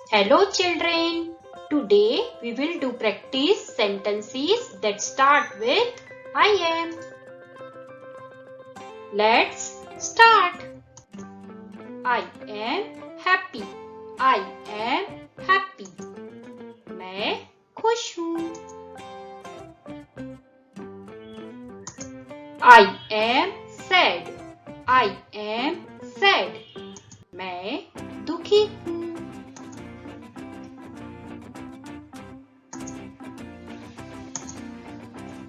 Hello children. Today we will do practice sentences that start with I am. Let's start. I am happy. I am happy. मैं खुश हूँ. I am sad. I am sad. मैं दुखी हूँ.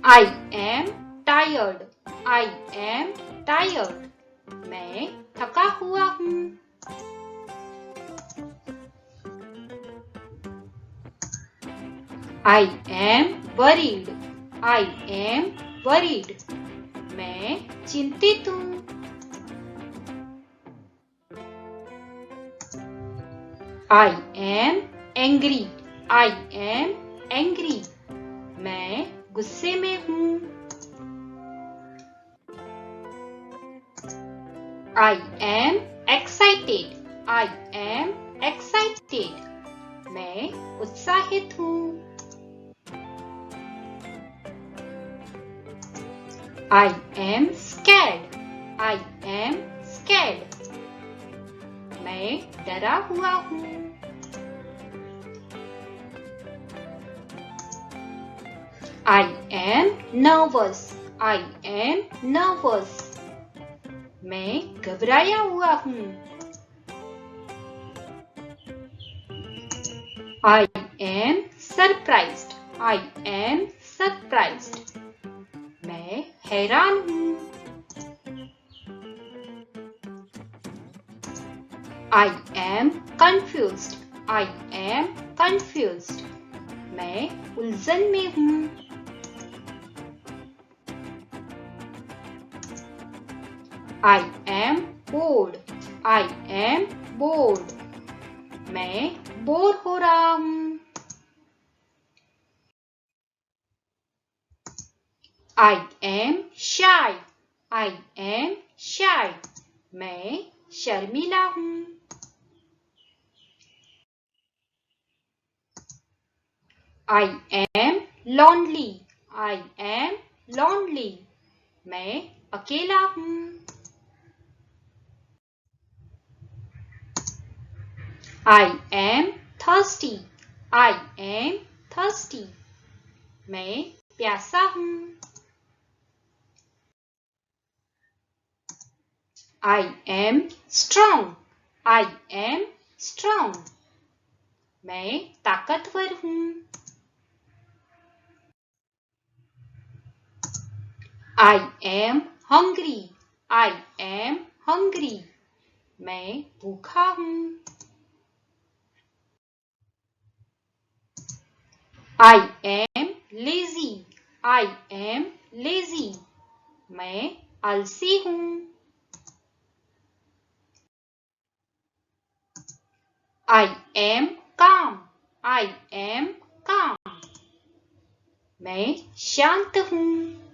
I am tired. I am tired. मैं थका हुआ हूँ. I am worried. I am worried. मैं चिंतित हूँ. I am angry. I am angry. मैं गुस्से में हूँ. I am excited. I am excited. मैं उत्साहित हूँ. I am scared. I am scared. मैं डरा हुआ हूँ. I am nervous. I am nervous. मैं घबराया हुआ हूँ. I am surprised. I am surprised. मैं हैरान हूँ. I am confused. I am confused. मैं उलझन में हूँ. I am bored. I am bored. मैं बोर हो रहा हूँ. I am shy. I am shy. मैं शर्मीला हूँ. I am lonely. I am lonely. मैं अकेला हूँ. I am thirsty. I am thirsty. मैं प्यासा हूँ. I am strong. I am strong. मैं ताकतवर हूँ. I am hungry. I am hungry. मैं भूखा हूँ. I am lazy. I am lazy. मैं आलसी हूँ. I am calm. I am calm. मैं शांत हूँ.